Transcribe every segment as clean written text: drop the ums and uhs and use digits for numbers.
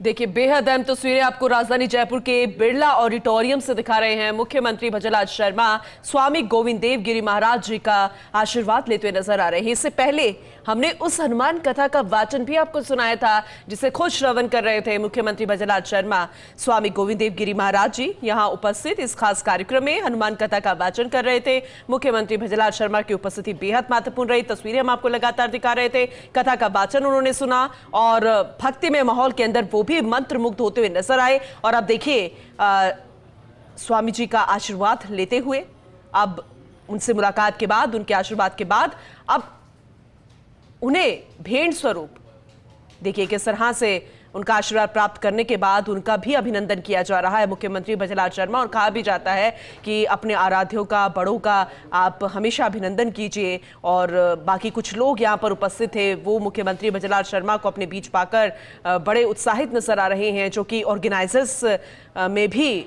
देखिए, बेहद अहम तस्वीरें आपको राजधानी जयपुर के बिरला ऑडिटोरियम से दिखा रहे हैं। मुख्यमंत्री भजनलाल शर्मा स्वामी गोविंद देव गिरी महाराज जी का आशीर्वाद लेते हुए नजर आ रहे हैं। इससे पहले हमने उस हनुमान कथा का वाचन भी आपको सुनाया था, जिसे खुद श्रवण कर रहे थे मुख्यमंत्री भजनलाल शर्मा। स्वामी गोविंद देव गिरी महाराज जी यहां उपस्थित इस खास कार्यक्रम में हनुमान कथा का वाचन कर रहे थे। मुख्यमंत्री भजनलाल शर्मा की उपस्थिति बेहद महत्वपूर्ण रही। तस्वीरें हम आपको लगातार दिखा रहे थे। कथा का वाचन उन्होंने सुना और भक्तिमय माहौल के अंदर वो भी मंत्र मुग्ध होते हुए नजर आए। और अब देखिए, स्वामी जी का आशीर्वाद लेते हुए, अब उनसे मुलाकात के बाद, उनके आशीर्वाद के बाद, अब उन्हें भेंट स्वरूप देखिए किस तरह से उनका आशीर्वाद प्राप्त करने के बाद उनका भी अभिनंदन किया जा रहा है मुख्यमंत्री भजनलाल शर्मा। और कहा भी जाता है कि अपने आराध्यों का, बड़ों का आप हमेशा अभिनंदन कीजिए। और बाकी कुछ लोग यहाँ पर उपस्थित थे, वो मुख्यमंत्री भजनलाल शर्मा को अपने बीच पाकर बड़े उत्साहित नजर आ रहे हैं, जो कि ऑर्गेनाइजर्स में भी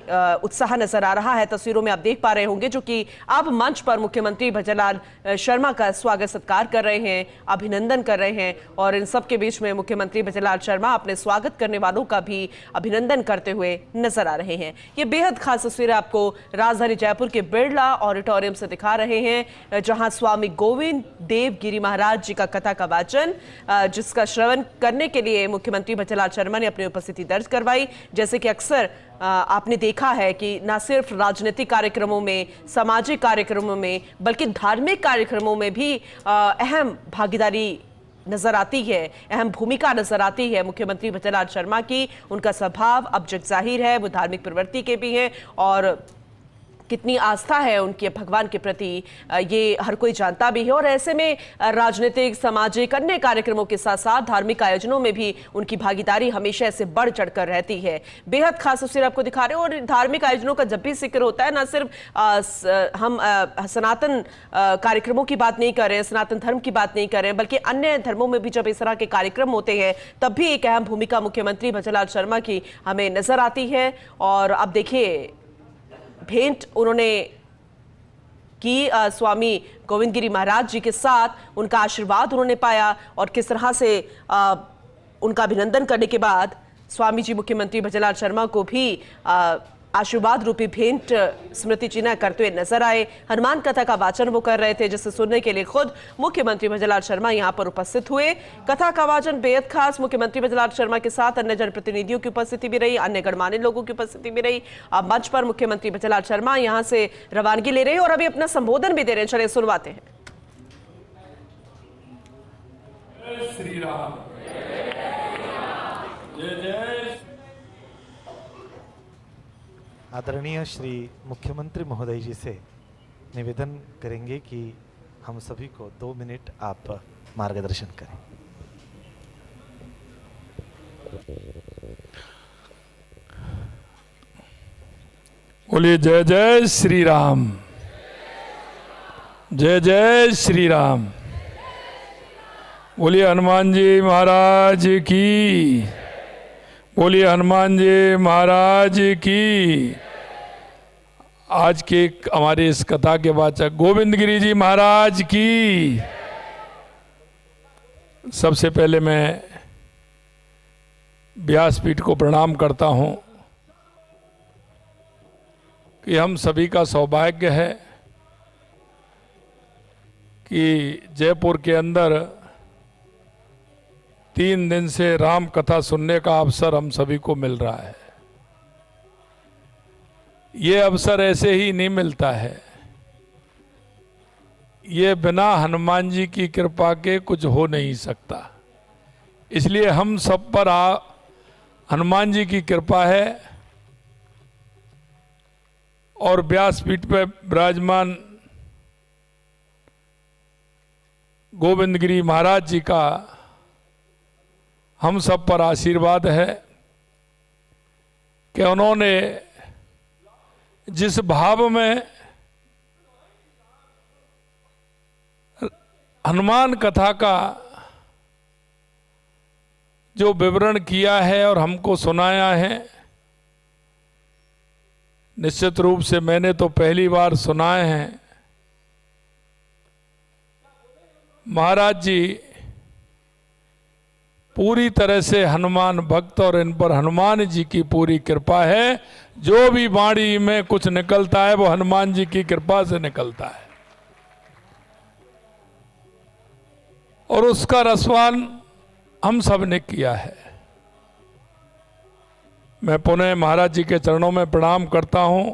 उत्साह नजर आ रहा है। तस्वीरों में आप देख पा रहे होंगे, जो कि अब मंच पर मुख्यमंत्री भजनलाल शर्मा का स्वागत सत्कार कर रहे हैं, अभिनंदन कर रहे हैं। और इन सब के बीच में मुख्यमंत्री भजनलाल शर्मा अपने स्वागत करने वालों का भी अभिनंदन करते हुए नजर आ रहे हैं। ये बेहद खास तस्वीरें आपको राजधानी जयपुर के बिरला ऑडिटोरियम से दिखा रहे हैं, जहां स्वामी गोविंद देव गिरी महाराज जी का कथा का वाचन, जिसका श्रवण करने के लिए मुख्यमंत्री भजनलाल शर्मा ने अपनी उपस्थिति दर्ज करवाई। जैसे कि अक्सर आपने देखा है कि न सिर्फ राजनीतिक कार्यक्रमों में, सामाजिक कार्यक्रमों में, बल्कि धार्मिक कार्यक्रमों में भी अहम भागीदारी नजर आती है, अहम भूमिका नजर आती है मुख्यमंत्री भजनलाल शर्मा की। उनका स्वभाव अब जग जाहिर है, वो धार्मिक प्रवृत्ति के भी हैं और कितनी आस्था है उनके भगवान के प्रति, ये हर कोई जानता भी है। और ऐसे में राजनीतिक, सामाजिक, अन्य कार्यक्रमों के साथ साथ धार्मिक आयोजनों में भी उनकी भागीदारी हमेशा ऐसे बढ़ चढ़कर रहती है। बेहद खास तस्वीर आपको दिखा रहे हो। और धार्मिक आयोजनों का जब भी जिक्र होता है, ना सिर्फ हम सनातन कार्यक्रमों की बात नहीं कर रहे हैं, सनातन धर्म की बात नहीं कर रहे हैं, बल्कि अन्य धर्मों में भी जब इस तरह के कार्यक्रम होते हैं, तब भी एक अहम भूमिका मुख्यमंत्री भजनलाल शर्मा की हमें नजर आती है। और अब देखिए, भेंट उन्होंने की स्वामी गोविंद गिरी महाराज जी के साथ, उनका आशीर्वाद उन्होंने पाया। और किस तरह से उनका अभिनंदन करने के बाद स्वामी जी मुख्यमंत्री भजनलाल शर्मा को भी आशीर्वाद रूपी भेंट स्मृति चिन्ह करते हुए नजर आए। हनुमान कथा का वाचन वो कर रहे थे, जिसे सुनने के लिए खुद मुख्यमंत्री भजनलाल शर्मा यहां पर उपस्थित हुए। कथा का वाचन बेहद खास, मुख्यमंत्री भजनलाल शर्मा के साथ अन्य जनप्रतिनिधियों की उपस्थिति भी रही, अन्य गणमान्य लोगों की उपस्थिति भी रही। अब मंच पर मुख्यमंत्री भजनलाल शर्मा यहां से रवानगी ले रहे हैं और अभी अपना संबोधन भी दे रहे हैं। चलिए सुनवाते हैं। श्री राम, जय जय। आदरणीय श्री मुख्यमंत्री महोदय जी से निवेदन करेंगे कि हम सभी को 2 मिनट आप मार्गदर्शन करें। बोलिए जय जय श्री राम, जय जय श्री राम। बोलिए हनुमान जी महाराज की, बोलिए हनुमान जी महाराज की। आज के हमारे इस कथा के वाचक गोविंद गिरी जी महाराज की। सबसे पहले मैं व्यासपीठ को प्रणाम करता हूं कि हम सभी का सौभाग्य है कि जयपुर के अंदर 3 दिन से राम कथा सुनने का अवसर हम सभी को मिल रहा है। ये अवसर ऐसे ही नहीं मिलता है, ये बिना हनुमान जी की कृपा के कुछ हो नहीं सकता। इसलिए हम सब पर हनुमान जी की कृपा है। और व्यासपीठ पर विराजमान गोविंद गिरी महाराज जी का हम सब पर आशीर्वाद है कि उन्होंने जिस भाव में हनुमान कथा का जो विवरण किया है और हमको सुनाया है, निश्चित रूप से मैंने तो पहली बार सुनाए हैं। महाराज जी पूरी तरह से हनुमान भक्त और इन पर हनुमान जी की पूरी कृपा है। जो भी वाणी में कुछ निकलता है वो हनुमान जी की कृपा से निकलता है और उसका रसवान हम सब ने किया है। मैं पुनः महाराज जी के चरणों में प्रणाम करता हूं।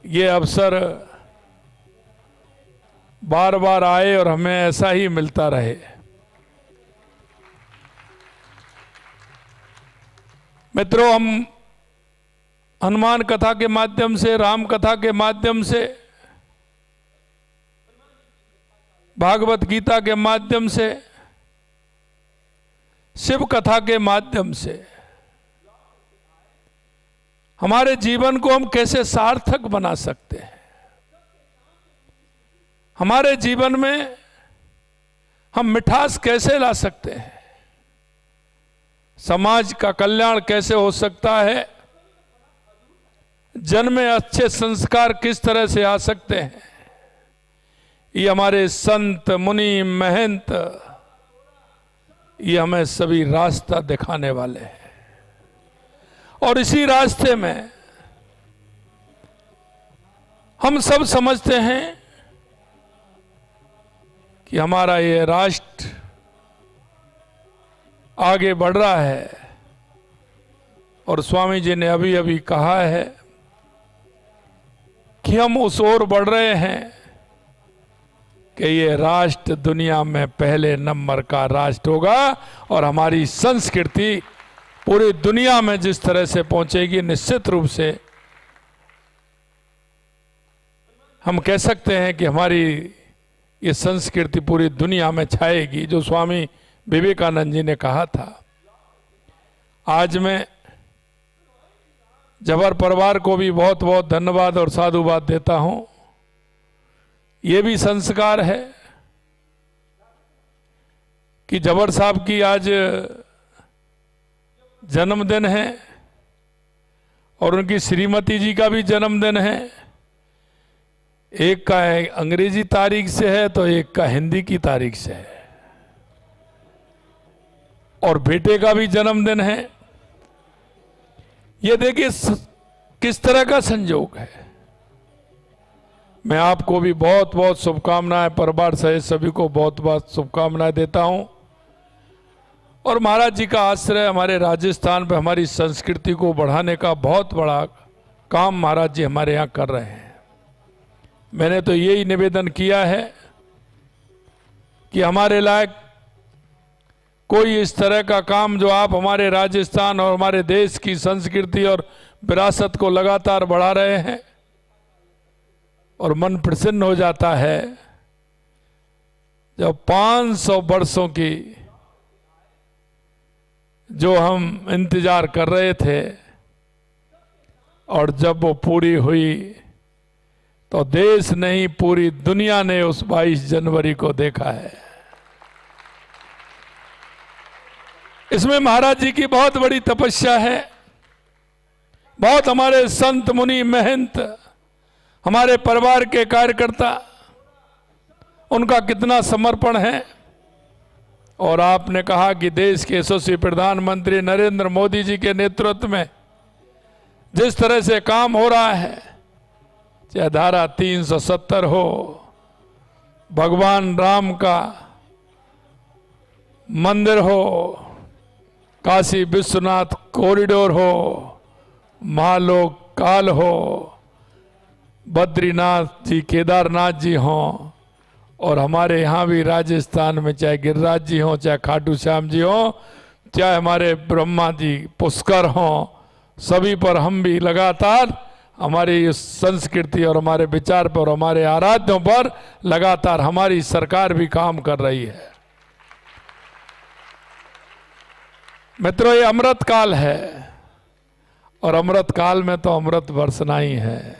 ये अवसर बार बार आए और हमें ऐसा ही मिलता रहे। मित्रों, हम हनुमान कथा के माध्यम से, राम कथा के माध्यम से, भागवत गीता के माध्यम से, शिव कथा के माध्यम से हमारे जीवन को हम कैसे सार्थक बना सकते हैं, हमारे जीवन में हम मिठास कैसे ला सकते हैं, समाज का कल्याण कैसे हो सकता है, जन में अच्छे संस्कार किस तरह से आ सकते हैं, ये हमारे संत मुनि महंत ये हमें सभी रास्ता दिखाने वाले हैं। और इसी रास्ते में हम सब समझते हैं कि हमारा ये राष्ट्र आगे बढ़ रहा है और स्वामी जी ने अभी अभी कहा है कि हम उस ओर बढ़ रहे हैं कि ये राष्ट्र दुनिया में पहले नंबर का राष्ट्र होगा और हमारी संस्कृति पूरी दुनिया में जिस तरह से पहुंचेगी, निश्चित रूप से हम कह सकते हैं कि हमारी ये संस्कृति पूरी दुनिया में छाएगी, जो स्वामी विवेकानंद जी ने कहा था। आज मैं जबर परिवार को भी बहुत बहुत धन्यवाद और साधुवाद देता हूं। ये भी संस्कार है कि जबर साहब की आज जन्मदिन है और उनकी श्रीमती जी का भी जन्मदिन है। एक का अंग्रेजी तारीख से है तो एक का हिंदी की तारीख से है और बेटे का भी जन्मदिन है। ये देखिए किस तरह का संयोग है। मैं आपको भी बहुत बहुत शुभकामनाएं, परिवार सहित सभी को बहुत बहुत शुभकामनाएं देता हूं। और महाराज जी का आश्रय हमारे राजस्थान पे हमारी संस्कृति को बढ़ाने का बहुत बड़ा काम महाराज जी हमारे यहाँ कर रहे हैं। मैंने तो यही निवेदन किया है कि हमारे लायक कोई इस तरह का काम जो आप हमारे राजस्थान और हमारे देश की संस्कृति और विरासत को लगातार बढ़ा रहे हैं और मन प्रसन्न हो जाता है जब 500 वर्षों की जो हम इंतजार कर रहे थे और जब वो पूरी हुई तो देश नहीं पूरी दुनिया ने उस 22 जनवरी को देखा है। इसमें महाराज जी की बहुत बड़ी तपस्या है। बहुत हमारे संत मुनि महंत, हमारे परिवार के कार्यकर्ता, उनका कितना समर्पण है। और आपने कहा कि देश के यशस्वी प्रधानमंत्री नरेंद्र मोदी जी के नेतृत्व में जिस तरह से काम हो रहा है, चाहे धारा 370 हो, भगवान राम का मंदिर हो, काशी विश्वनाथ कॉरिडोर हो, महालोक काल हो, बद्रीनाथ जी, केदारनाथ जी हों, और हमारे यहाँ भी राजस्थान में चाहे गिरिराज जी हों, चाहे खाटू श्याम जी हों, चाहे हमारे ब्रह्मा जी पुष्कर हों, सभी पर हम भी लगातार हमारी संस्कृति और हमारे विचार पर, हमारे आराध्यों पर लगातार हमारी सरकार भी काम कर रही है। मित्रों, ये अमृत काल है और अमृत काल में तो अमृत बरसना ही है।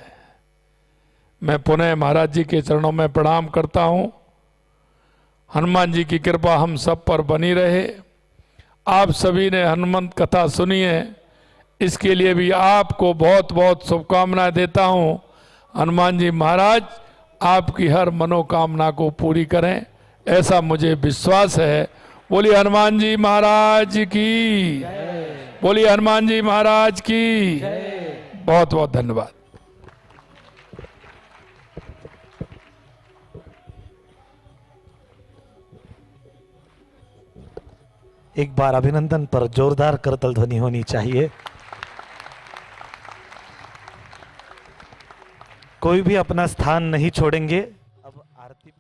मैं पुनः महाराज जी के चरणों में प्रणाम करता हूं। हनुमान जी की कृपा हम सब पर बनी रहे। आप सभी ने हनुमंत कथा सुनी है, इसके लिए भी आपको बहुत बहुत शुभकामनाएं देता हूं। हनुमान जी महाराज आपकी हर मनोकामना को पूरी करें, ऐसा मुझे विश्वास है बोलिए हनुमान जी महाराज की, बोलिए हनुमान जी महाराज की। बहुत बहुत धन्यवाद। एक बार अभिनंदन पर जोरदार करतल ध्वनि होनी चाहिए। कोई भी अपना स्थान नहीं छोड़ेंगे। अब आरती